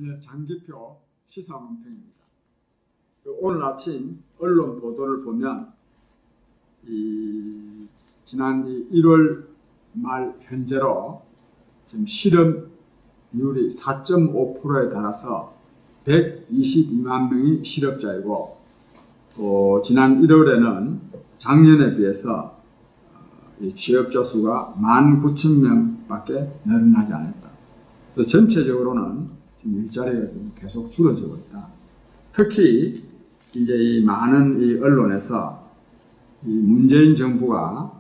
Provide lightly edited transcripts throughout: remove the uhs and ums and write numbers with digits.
네, 장기표 시사논평입니다. 오늘 아침 언론 보도를 보면 지난 1월 말 현재로 지금 실업률이 4.5%에 달아서 122만 명이 실업자이고, 또 지난 1월에는 작년에 비해서 취업자 수가 19,000명밖에 늘어나지 않았다. 그래서 전체적으로는 지금 일자리가 계속 줄어들고 있다. 특히 이제 이 많은 이 언론에서 이 문재인 정부가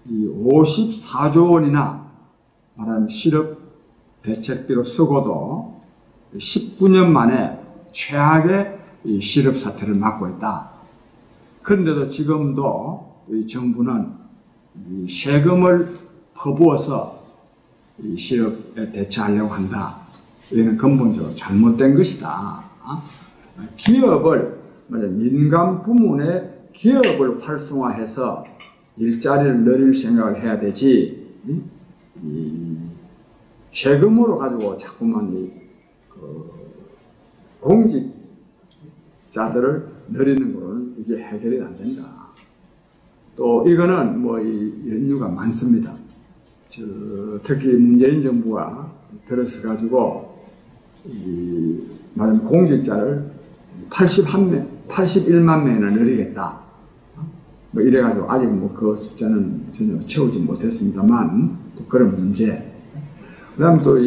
이 54조 원이나 말하는 실업 대책비로 쓰고도 19년 만에 최악의 이 실업 사태를 맞고 있다. 그런데도 지금도 이 정부는 이 세금을 퍼부어서 이 실업에 대처하려고 한다. 이는 근본적으로 잘못된 것이다. 기업을, 민간 부문의 기업을 활성화해서 일자리를 늘릴 생각을 해야 되지, 이 세금으로 가지고 자꾸만 공직자들을 늘리는 거로는 이게 해결이 안 된다. 또 이거는 이 연유가 많습니다. 특히 문재인 정부가 들어서 가지고 말하면 공직자를 81만 명이나 늘리겠다. 이래가지고 아직 그 숫자는 전혀 채우지 못했습니다만, 또 그런 문제. 그 다음 또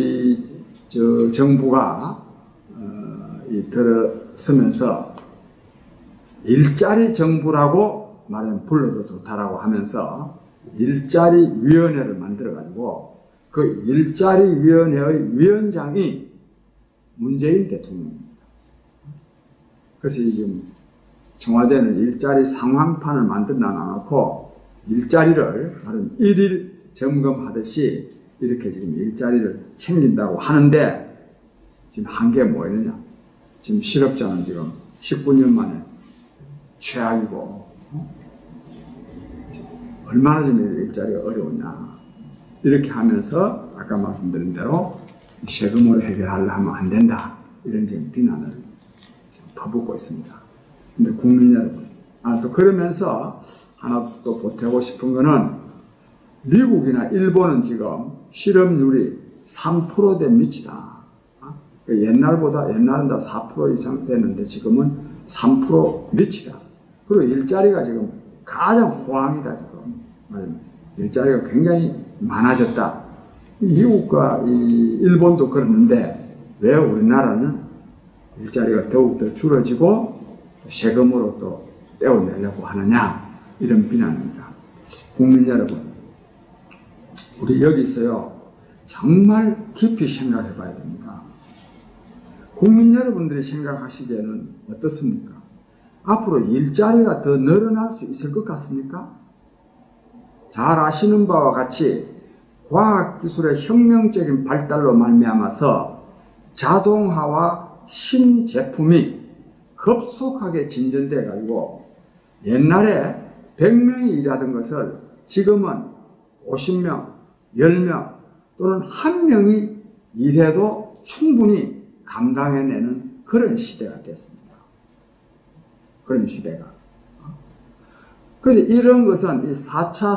정부가 들어서면서 일자리 정부라고 말하면 불러도 좋다라고 하면서 일자리위원회를 만들어가지고 그 일자리위원회의 위원장이 문재인 대통령입니다. 그래서 지금 청와대는 일자리 상황판을 만들어 놔놓고 일자리를 말하면 일일 점검하듯이 이렇게 지금 일자리를 챙긴다고 하는데, 지금 한계가 뭐였느냐? 지금 실업자는 지금 19년 만에 최악이고, 얼마나 좀 일자리가 어려우냐. 이렇게 하면서 아까 말씀드린 대로 세금으로 해결하려 하면 안 된다. 이런 지금 비난을 퍼붓고 있습니다. 근데 국민 여러분, 또 그러면서 하나 또 보태고 싶은 거는 미국이나 일본은 지금 실업률이 3%대 밑이다. 옛날은 다 4% 이상 됐는데 지금은 3% 밑이다. 그리고 일자리가 지금 가장 호황이다. 지금 일자리가 굉장히 많아졌다. 미국과 일본도 그러는데 왜 우리나라는 일자리가 더욱더 줄어지고 세금으로 또 떼어내려고 하느냐, 이런 비난입니다. 국민 여러분, 우리 여기서요 정말 깊이 생각해 봐야 됩니다. 국민 여러분들이 생각하시기에는 어떻습니까? 앞으로 일자리가 더 늘어날 수 있을 것 같습니까? 잘 아시는 바와 같이 과학기술의 혁명적인 발달로 말미암아서 자동화와 신제품이 급속하게 진전돼 가지고 옛날에 100명이 일하던 것을 지금은 50명, 10명 또는 1명이 일해도 충분히 감당해내는 그런 시대가 됐습니다. 그런 시대가. 그런데 이런 것은 이 4차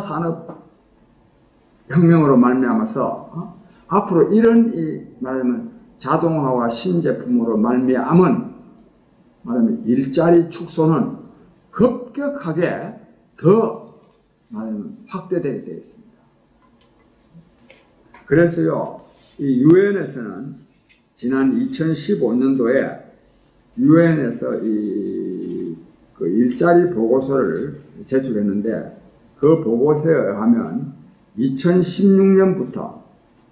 산업혁명으로 말미암아서 앞으로 이런 말하면 자동화와 신제품으로 말미암은 말하면 일자리 축소는 급격하게 더 말하면 확대되게 되어 있습니다. 그래서요, 이 유엔에서는 지난 2015년도에 유엔에서 그 일자리 보고서를 제출했는데, 그 보고서에 의하면 2016년부터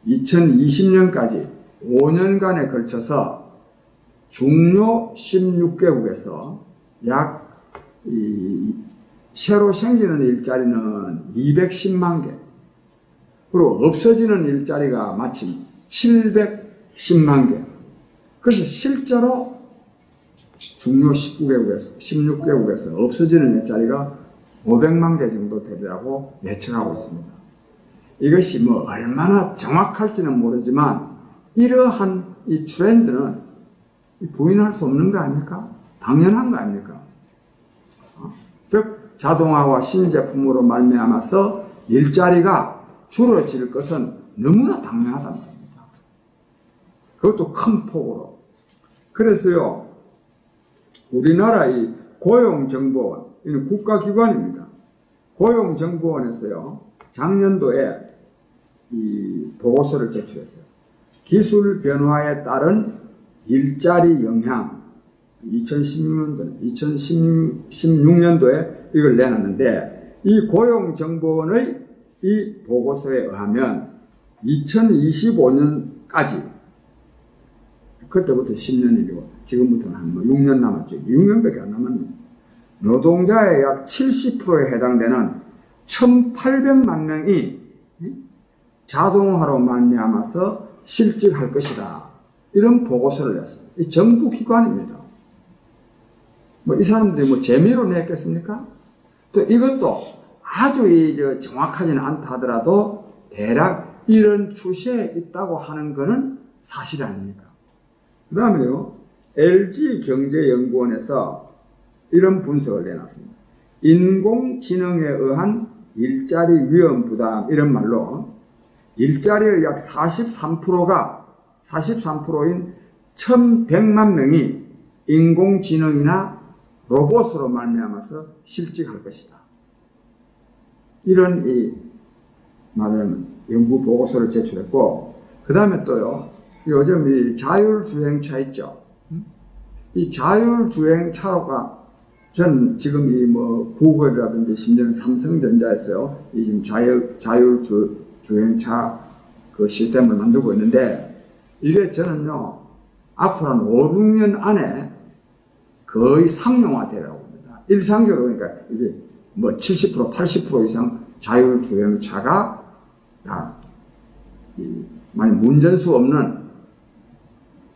2020년까지 5년간에 걸쳐서 중요 16개국에서 새로 생기는 일자리는 210만 개, 그리고 없어지는 일자리가 마침 710만 개. 그래서 실제로 중요 16개국에서 없어지는 일자리가 500만 개 정도 되리라고 예측하고 있습니다. 이것이 얼마나 정확할지는 모르지만 이러한 이 트렌드는 부인할 수 없는 거 아닙니까? 당연한 거 아닙니까? 즉 자동화와 신제품으로 말미암아서 일자리가 줄어질 것은 너무나 당연하단 말입니다. 그것도 큰 폭으로. 그래서요, 우리나라 이 고용정보원, 이는 국가기관입니다. 고용정보원에서요, 작년도에 이 보고서를 제출했어요. 기술 변화에 따른 일자리 영향, 2016년도에 이걸 내놨는데, 이 고용정보원의 이 보고서에 의하면 2025년까지, 그때부터 10년이고 지금부터는 한 6년 남았죠. 6년밖에 안 남았네. 노동자의 약 70%에 해당되는 1,800만 명이 자동화로 말미암아서 실직할 것이다. 이런 보고서를 냈어요. 이 정부 기관입니다. 이 사람들이 재미로 냈겠습니까? 또 이것도 아주 정확하지는 않다 하더라도 대략 이런 추세에 있다고 하는 것은 사실 아닙니까? 그 다음에요, LG경제연구원에서 이런 분석을 내놨습니다. 인공지능에 의한 일자리 위험 부담, 이런 말로 일자리의 약 43%인 1,100만 명이 인공지능이나 로봇으로 말미암아서 실직할 것이다. 이런 말하자면 연구 보고서를 제출했고, 그 다음에 또요, 요즘 이 자율주행차 있죠. 이 자율주행차가 전 지금 구글이라든지 심지어 삼성전자에서요, 이 지금 자율주행차 그 시스템을 만들고 있는데, 이게 저는요, 앞으로 한 5, 6년 안에 거의 상용화되라고 합니다. 일상적으로, 그러니까 이게 70%, 80% 이상 자율주행차가 다 많이 운전수 없는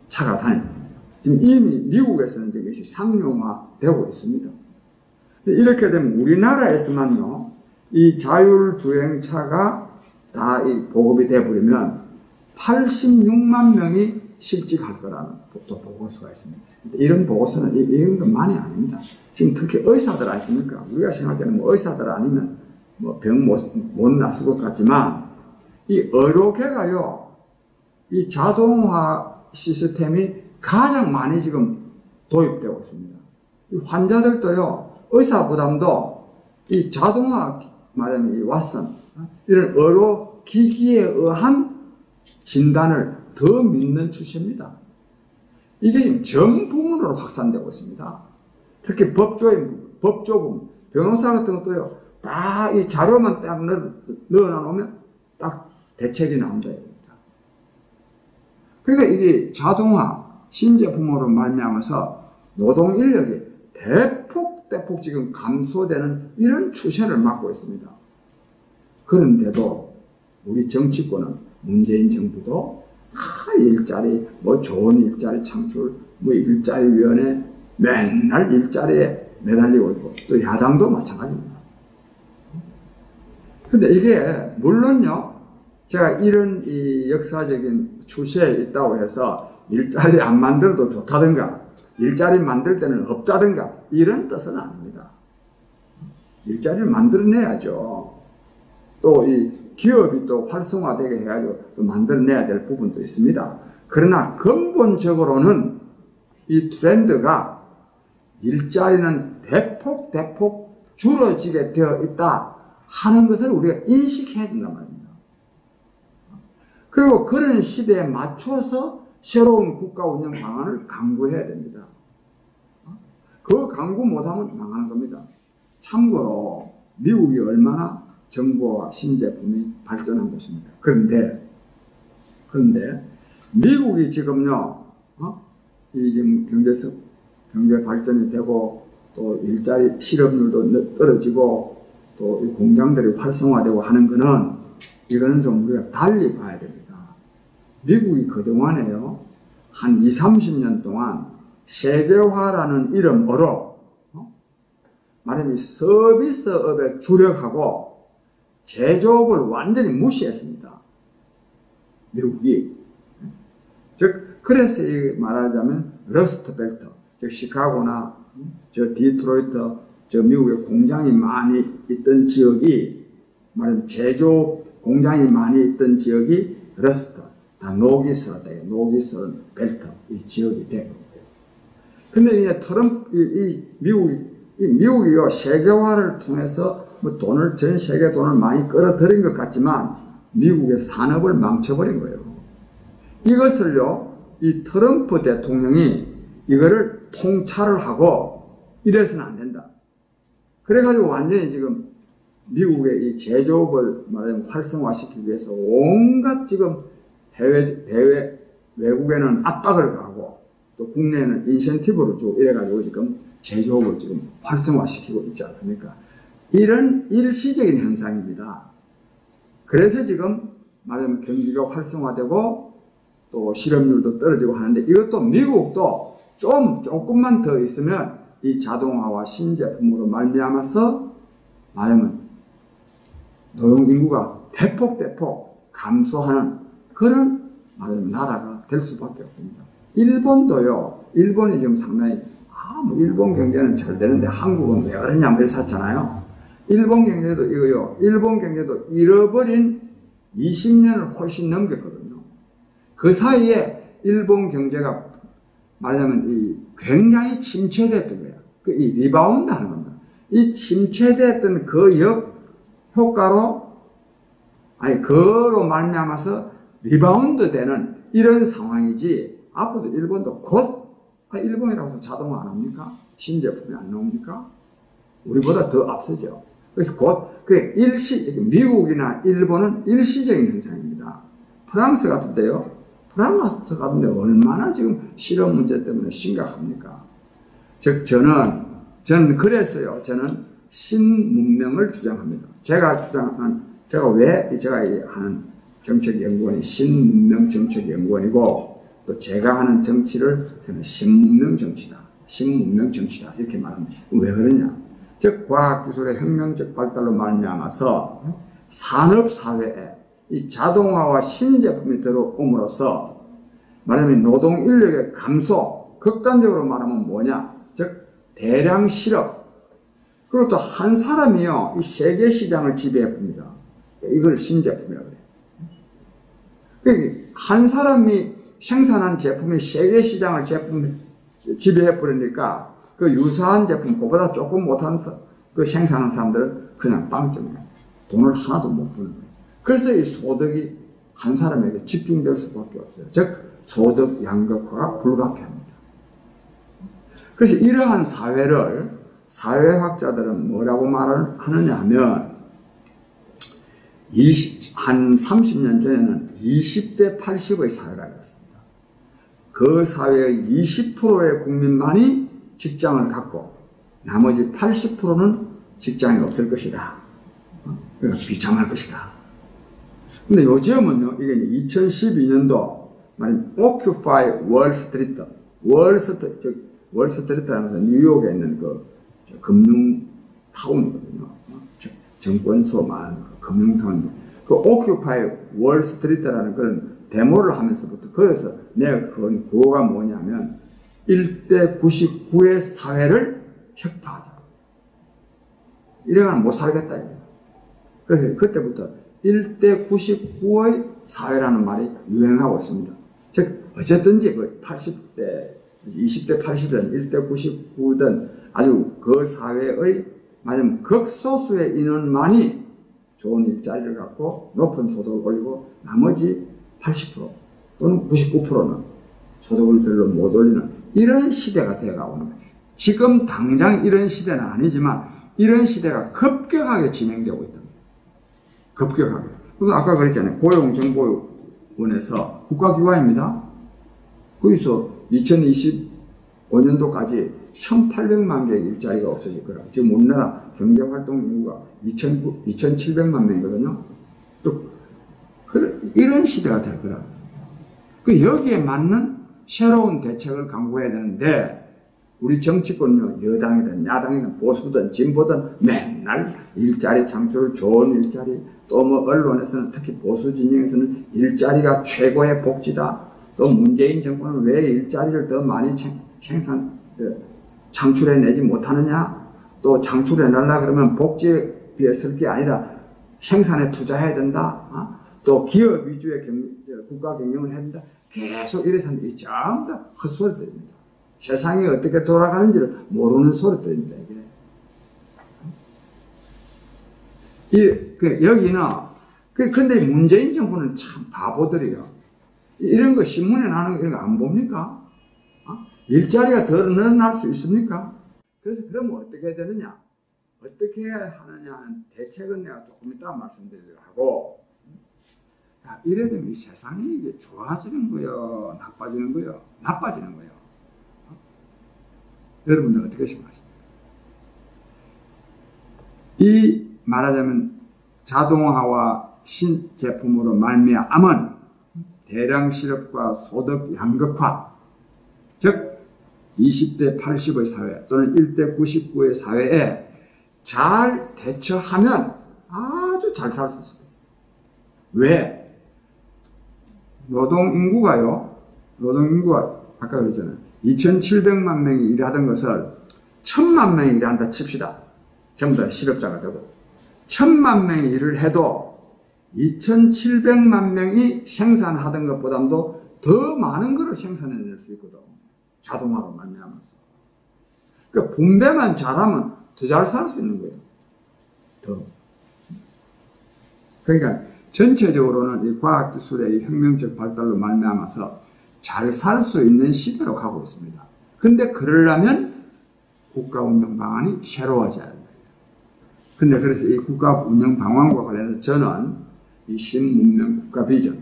차가 다닙니다. 지금 이미 미국에서는 이것이 상용화되고 있습니다. 이렇게 되면 우리나라에서만요, 이 자율주행차가 다 보급이 되어버리면 86만 명이 실직할 거라는 또 보고서가 있습니다. 이런 보고서는 이런 건 많이 아닙니다. 지금 특히 의사들 아십니까? 우리가 생각할 때는 의사들 아니면 병 못 났을 것 같지만, 이 의료계가요, 이 자동화 시스템이 가장 많이 지금 도입되고 있습니다. 이 환자들도요, 의사 부담도 이 자동화, 말하자면 이 왓슨, 이런 의료 기기에 의한 진단을 더 믿는 추세입니다. 이게 전 부문으로 확산되고 있습니다. 특히 법조분, 변호사 같은 것도요, 다 이 자료만 딱 넣어놓으면 딱 대책이 나온다. 그러니까 이게 자동화, 신제품으로 말미암아서 노동 인력이 대폭 지금 감소되는 이런 추세를 맞고 있습니다. 그런데도 우리 정치권은, 문재인 정부도 일자리, 좋은 일자리 창출, 일자리위원회, 맨날 일자리에 매달리고 있고, 또 야당도 마찬가지입니다. 근데 이게 물론요, 제가 이런 이 역사적인 추세에 있다고 해서 일자리 안 만들어도 좋다든가, 일자리 만들 때는 없다든가, 이런 뜻은 아닙니다. 일자리를 만들어내야죠. 또 이 기업이 또 활성화되게 해가지고 또 만들어내야 될 부분도 있습니다. 그러나 근본적으로는 이 트렌드가 일자리는 대폭 줄어지게 되어 있다 하는 것을 우리가 인식해야 된단 말입니다. 그리고 그런 시대에 맞춰서 새로운 국가 운영 방안을 강구해야 됩니다. 그 강구 못하면 망하는 겁니다. 참고로 미국이 얼마나 정보와 신제품이 발전한 곳입니까? 그런데 미국이 지금요, 이 지금 경제 발전이 되고 또 일자리 실업률도 떨어지고 또 이 공장들이 활성화되고 하는 거는, 이거는 좀 우리가 달리 봐야 됩니다. 미국이 그동안에요, 한 20, 30년 동안 세계화라는 이름으로 말하자면 서비스업에 주력하고 제조업을 완전히 무시했습니다. 미국이. 즉 그래서 말하자면 러스트 벨트, 즉 시카고나 저 디트로이트, 저 미국의 공장이 많이 있던 지역이 말하자면 제조 공장이 많이 있던 지역이 러스트, 다 녹이 슬었다. 녹이 슬은 벨트 이 지역이 된 거예요. 근데 이제 미국이요 세계화를 통해서 뭐 돈을 전 세계 돈을 많이 끌어들인 것 같지만 미국의 산업을 망쳐버린 거예요. 이것을요 이 트럼프 대통령이 이거를 통찰을 하고 이래서는 안 된다. 그래가지고 완전히 지금 미국의 이 제조업을 말하자면 활성화시키기 위해서 온갖 지금 해외 외국에는 압박을 가하고 또 국내에는 인센티브를 주고 이래가지고 지금 제조업을 지금 활성화시키고 있지 않습니까? 이런 일시적인 현상입니다. 그래서 지금 말하자면 경기가 활성화되고 또 실업률도 떨어지고 하는데 이것도 미국도 조금만 더 있으면 이 자동화와 신제품으로 말미암아서 말하자면 노동 인구가 대폭 감소하는 그런 말하자면 나라가 될 수밖에 없습니다. 일본도요. 일본이 지금 상당히 뭐 일본 경제는 잘 되는데 한국은 왜 그러냐 그랬었잖아요. 일본 경제도 이거요. 일본 경제도 잃어버린 20년을 훨씬 넘겼거든요. 그 사이에 일본 경제가 말하자면 굉장히 침체됐던 거예요. 이 리바운드 하는 겁니다. 이 침체됐던 그 효과로 그로 말미암아서 리바운드 되는 이런 상황이지 앞으로도 일본도 곧 일본이라고 해서 자동화 안 합니까? 신제품이 안 나옵니까? 우리보다 더 앞서죠. 그래서 곧 미국이나 일본은 일시적인 현상입니다. 프랑스 같은데요. 프랑스 같은데 얼마나 지금 실업 문제 때문에 심각합니까? 즉 저는 그래서요. 저는 신문명을 주장합니다. 제가 하는 정책연구원이 신문명 정책연구원이고 또 제가 하는 정치를 저는 신문명 정치다. 이렇게 말합니다. 왜 그러냐? 즉 과학기술의 혁명적 발달로 말미암아서 산업사회에 이 자동화와 신제품이 들어옴으로써 말하자면 노동 인력의 감소, 극단적으로 말하면 뭐냐? 즉 대량 실업. 그리고 또 한 사람이요 이 세계 시장을 지배해봅니다. 이걸 신제품이라고 해요. 한 사람이 생산한 제품이 세계 시장을 지배해버리니까 그 유사한 제품, 그보다 조금 못한 그 생산한 사람들은 그냥 빵점이에요. 돈을 하나도 못 버는 거예요. 그래서 이 소득이 한 사람에게 집중될 수밖에 없어요. 즉, 소득 양극화가 불가피합니다. 그래서 이러한 사회를 사회학자들은 뭐라고 말을 하느냐 하면 한 30년 전에는 20대 80의 사회라고 했습니다. 그 사회의 20%의 국민만이 직장을 갖고 나머지 80%는 직장이 없을 것이다. 그러니까 비참할 것이다. 근데 요즘은요, 이게 2012년도 말인 Occupy Wall Street, 월스트리트라는 것은 뉴욕에 있는 그 금융타운이거든요. 정권소 많은 금융타운인데 그 Occupy Wall Street라는 그런 데모를 하면서부터 거기서 내가 그건 구호가 뭐냐면 1대 99의 사회를 혁파하자. 이래가면 못 살겠다. 그래서 그때부터 1대 99의 사회라는 말이 유행하고 있습니다. 즉 어쨌든지 그 80대, 20대 80든 1대 99든 아주 그 사회의 말하자면 극소수의 인원만이 좋은 일자리를 갖고 높은 소득을 올리고 나머지 80% 또는 99%는 소득을 별로 못 올리는 이런 시대가 되어가고 있는 거예요. 지금 당장 이런 시대는 아니지만 이런 시대가 급격하게 진행되고 있다. 급격하게. 아까 그랬잖아요. 고용정보원에서 국가기관입니다. 거기서 2025년도까지 1,800만 개의 일자리가 없어질 거라. 지금 우리나라 경제활동 인구가 2,700만 명이거든요. 또 이런 시대가 될 거라. 여기에 맞는 새로운 대책을 강구해야 되는데 우리 정치권은요, 여당이든 야당이든 보수든 진보든 맨날 일자리 창출, 좋은 일자리, 또 뭐 언론에서는 특히 보수 진영에서는 일자리가 최고의 복지다. 또 문재인 정권은 왜 일자리를 더 많이 창출해내지 못하느냐? 또 창출해내려고 그러면 복지비에 쓸 게 아니라 생산에 투자해야 된다. 또 기업 위주의 국가 경영을 해야 된다. 계속 이래서 이 전부 다 헛소리들입니다. 세상이 어떻게 돌아가는지를 모르는 소리들입니다. 여기는 근데 문재인 정부는 참 바보들이요. 이런 거 신문에 나는 이런 거 안 봅니까? 일자리가 더 늘어날 수 있습니까? 그래서 그러면 어떻게 되느냐? 어떻게 해야 하느냐 하는 대책은 내가 조금 이따 말씀드리려고 하고, 이래 되면 이 세상이 이게 좋아지는 거요, 나빠지는 거요, 나빠지는 거요. 여러분들 어떻게 생각하십니까? 이 말하자면 자동화와 신제품으로 말미암은 대량 실업과 소득 양극화, 즉 20대 80의 사회 또는 1대 99의 사회에 잘 대처하면 아주 잘 살 수 있습니다. 왜? 노동인구가 아까 그랬잖아요. 2,700만 명이 일하던 것을 1,000만 명이 일한다 칩시다. 전부 다 실업자가 되고 1,000만 명이 일을 해도 2,700만 명이 생산하던 것보다도 더 많은 것을 생산해낼 수 있거든. 자동화로 말미암아서. 그러니까 분배만 잘하면 더 잘 살 수 있는 거예요. 더. 그러니까 전체적으로는 이 과학기술의 혁명적 발달로 말미암아서 잘 살 수 있는 시대로 가고 있습니다. 근데 그러려면 국가 운영 방안이 새로워져야 된다. 근데 그래서 이 국가 운영 방안과 관련해서 저는 이 신문명 국가 비전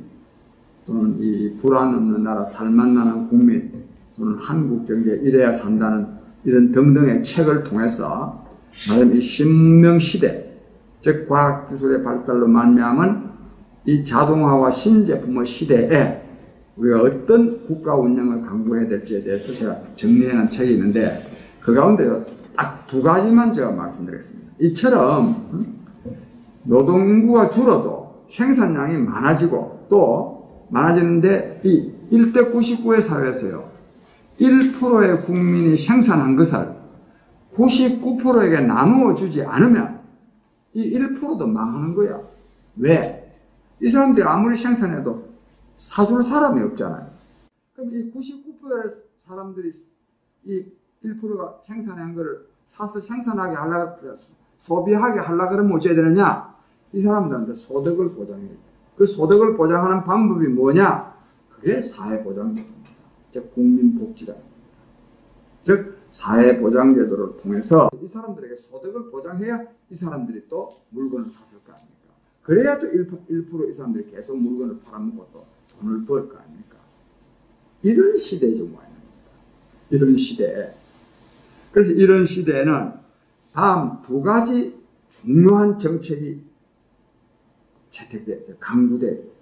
또는 이 불안 없는 나라 살만나는 국민 또는 한국 경제 이래야 산다는 이런 등등의 책을 통해서 말하자면 이 신문명 시대, 즉 과학기술의 발달로 말미암은 이 자동화와 신제품의 시대에 우리가 어떤 국가 운영을 강구해야 될지에 대해서 제가 정리해놓은 책이 있는데 그 가운데 딱 두 가지만 제가 말씀드리겠습니다. 이처럼 노동인구가 줄어도 생산량이 많아지고 또 많아지는데 이 1대 99의 사회에서요 1%의 국민이 생산한 것을 99%에게 나누어 주지 않으면 이 1%도 망하는 거야. 왜? 이 사람들이 아무리 생산해도 사줄 사람이 없잖아요. 그럼 이 99%의 사람들이 이 1%가 생산한 거를 사서 생산하게 하려고, 소비하게 하려고 그러면 어찌해야 되느냐? 이 사람들한테 소득을 보장해야 돼. 그 소득을 보장하는 방법이 뭐냐? 그게 사회보장제도입니다. 즉, 국민복지다. 즉, 사회보장제도를 통해서 이 사람들에게 소득을 보장해야 이 사람들이 또 물건을 샀을 거 아닙니까? 그래야 또 1% 이 사람들이 계속 물건을 팔아먹고 또 돈을 벌 거 아닙니까? 이런 시대에 지금 와 있는 겁니다. 이런 시대에. 그래서 이런 시대에는 다음 두 가지 중요한 정책이 채택돼야 강구돼야 됩니다.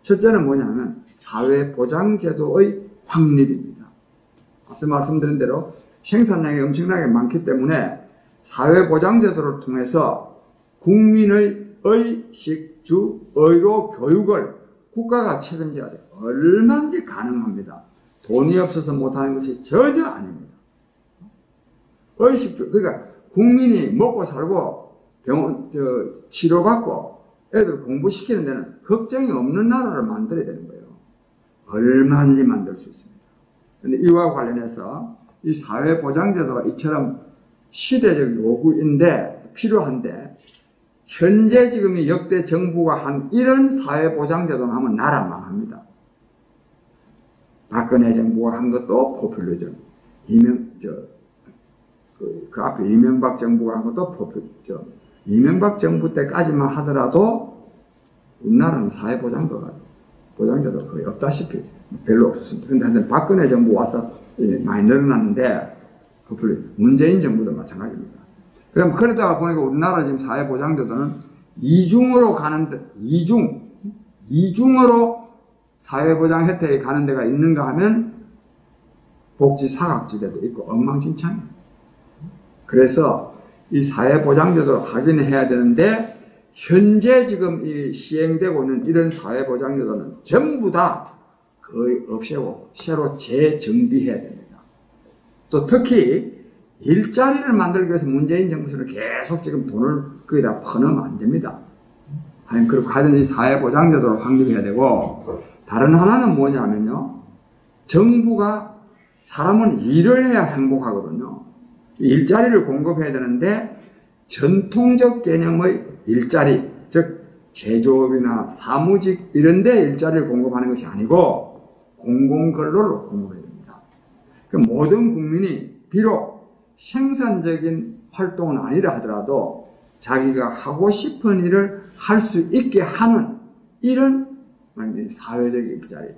첫째는 뭐냐면 사회보장제도의 확립입니다. 앞서 말씀드린 대로 생산량이 엄청나게 많기 때문에 사회보장제도를 통해서 국민의 식주, 의료, 교육을 국가가 책임져야 돼요. 얼마든지 가능합니다. 돈이 없어서 못하는 것이 전혀 아닙니다. 의식주, 그러니까 국민이 먹고 살고 병원, 치료받고 애들 공부시키는 데는 걱정이 없는 나라를 만들어야 되는 거예요. 얼마든지 만들 수 있습니다. 그런데 이와 관련해서 이 사회보장제도가 이처럼 시대적 요구인데, 필요한데, 현재 지금 이 역대 정부가 한 이런 사회보장제도는 하면 나라 망합니다. 박근혜 정부가 한 것도 포퓰리즘, 그 앞에 이명박 정부가 한 것도 포퓰리즘, 이명박 정부 때까지만 하더라도 우리나라는 사회보장제도가 거의 없다시피 별로 없었습니다. 그런데 박근혜 정부 와서 많이 늘어났는데, 문재인 정부도 마찬가지입니다. 그럼 그러다가 보니까 우리나라 지금 사회보장제도는 이중으로 가는데, 이중으로 사회보장 혜택이 가는 데가 있는가 하면 복지 사각지대도 있고 엉망진창입니다. 그래서 이 사회보장제도를 하긴 해야 되는데, 현재 지금 이 시행되고 있는 이런 사회보장제도는 전부 다 거의 없애고 새로 재정비해야 됩니다. 또 특히 일자리를 만들기 위해서 문재인 정부는 계속 지금 돈을 거기다 퍼넣으면 안 됩니다. 아니, 그리고 하든지 사회보장제도를 확립해야 되고, 다른 하나는 뭐냐면요. 정부가 사람은 일을 해야 행복하거든요. 일자리를 공급해야 되는데, 전통적 개념의 일자리, 즉, 제조업이나 사무직 이런 데 일자리를 공급하는 것이 아니고, 공공근로를 공급해야 됩니다. 그러니까 모든 국민이 비록 생산적인 활동은 아니라 하더라도 자기가 하고 싶은 일을 할 수 있게 하는 이런 사회적 일자리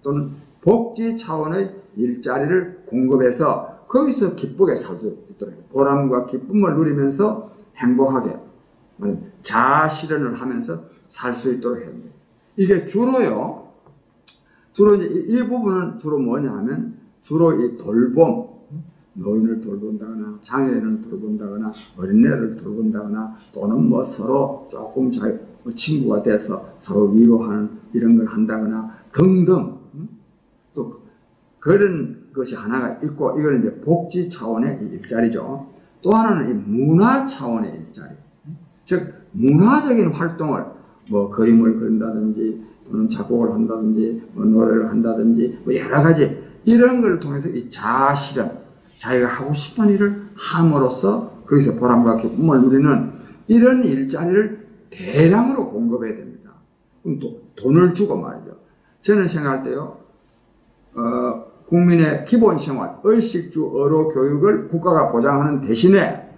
또는 복지 차원의 일자리를 공급해서 거기서 기쁘게 살 수 있도록 보람과 기쁨을 누리면서 행복하게 자아실현을 하면서 살 수 있도록 해야 됩니다. 이게 주로 이제 이 부분은 주로 뭐냐 하면 주로 이 돌봄, 노인을 돌본다거나 장애인을 돌본다거나 어린애를 돌본다거나 또는 뭐 서로 조금 친구가 돼서 서로 위로하는 이런 걸 한다거나 등등 또 그런 것이 하나가 있고 이거는 이제 복지 차원의 일자리죠. 또 하나는 이 문화 차원의 일자리. 즉 문화적인 활동을 뭐 그림을 그린다든지 또는 작곡을 한다든지 뭐 노래를 한다든지 뭐 여러 가지 이런 걸 통해서 이 자아실현 자기가 하고 싶은 일을 함으로써 거기서 보람과 기쁨을 누리는 이런 일자리를 대량으로 공급해야 됩니다. 그럼 또 돈을 주고 말이죠. 저는 생각할 때요, 국민의 기본 생활, 의식주, 의료, 교육을 국가가 보장하는 대신에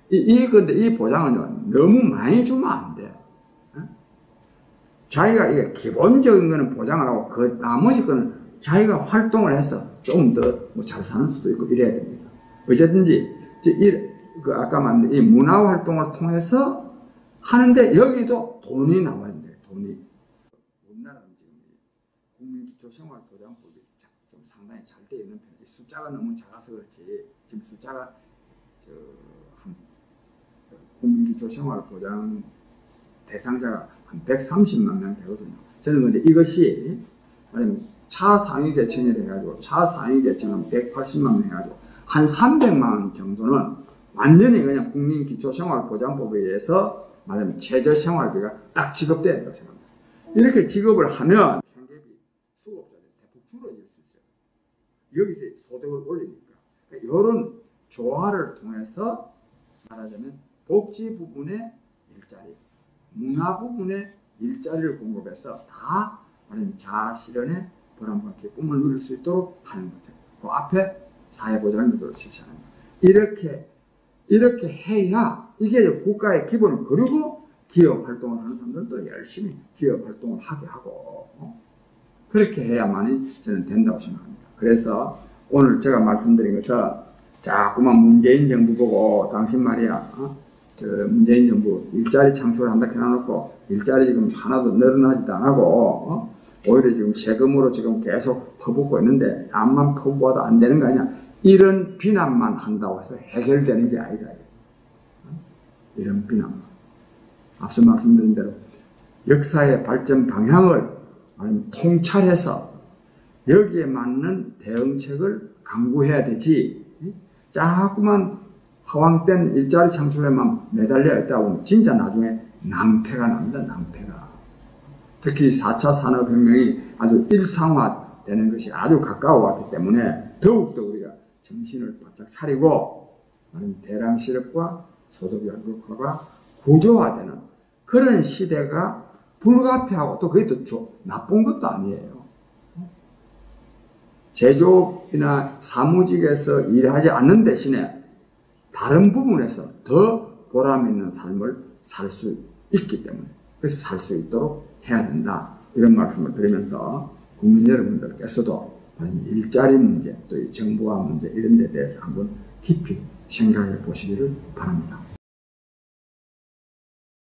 근데 이 보장은요, 너무 많이 주면 안 돼. 자기가 이게 기본적인 거는 보장을 하고 그 나머지 거는 자기가 활동을 해서 좀 더 잘 사는 수도 있고 이래야 됩니다. 어쨌든지 아까 말한 이 문화 활동을 통해서 하는데 여기도 돈이 나와야 돼요. 돈이. 우리나라는 지금 국민기초생활보장법이 좀 상당히 잘 되어 있는 편이에요. 숫자가 너무 작아서 그렇지 지금 숫자가 국민기초생활보장 대상자가 한 130만 명 되거든요. 저는 근데 이것이 차상위 계층이라 해가지고 차상위 계층은 180만 명 해가지고 한 300만 정도는 완전히 그냥 국민기초생활보장법에 의해서 말하면 최저생활비가 딱 지급돼야 된다고 생각합니다. 이렇게 지급을 하면 생계비 수급자들이 대폭 줄어들 수 있어요. 여기서 소득을 올리니까. 그러니까 이런 조화를 통해서 말하자면 복지 부분의 일자리, 문화 부분의 일자리를 공급해서 다 말하자면 자아실현의 보람과 기쁨을 누릴 수 있도록 하는 거죠. 그 앞에 사회보장제도를 실시하는 거예요. 이렇게 해야 이게 국가의 기본이 그리고 기업 활동을 하는 사람들도 열심히 기업 활동을 하게 하고 그렇게 해야만이 저는 된다고 생각합니다. 그래서 오늘 제가 말씀드린 것은 자꾸만 문재인 정부 보고 당신 말이야 문재인 정부 일자리 창출을 한다 해놔놓고 일자리 지금 하나도 늘어나지도 안 하고 오히려 지금 세금으로 지금 계속 퍼붓고 있는데 암만 퍼부어도 안 되는 거 아니야. 이런 비난만 한다고 해서 해결되는 게 아니다. 이런 비난만. 앞서 말씀드린 대로 역사의 발전 방향을 통찰해서 여기에 맞는 대응책을 강구해야 되지. 자꾸만 허황된 일자리 창출에만 매달려 있다 보면 진짜 나중에 낭패가 납니다. 낭패가. 특히 4차 산업혁명이 아주 일상화되는 것이 아주 가까워왔기 때문에 더욱더 우리가 정신을 바짝 차리고 대량 실업과 소득 양극화가 구조화되는 그런 시대가 불가피하고 또 그게 또 나쁜 것도 아니에요. 제조업이나 사무직에서 일하지 않는 대신에 다른 부분에서 더 보람 있는 삶을 살 수 있기 때문에 그래서 살 수 있도록 해야 된다. 이런 말씀을 드리면서 국민 여러분들께서도 일자리 문제 또 이 정부화 문제 이런 데 대해서 한번 깊이 생각해 보시기를 바랍니다.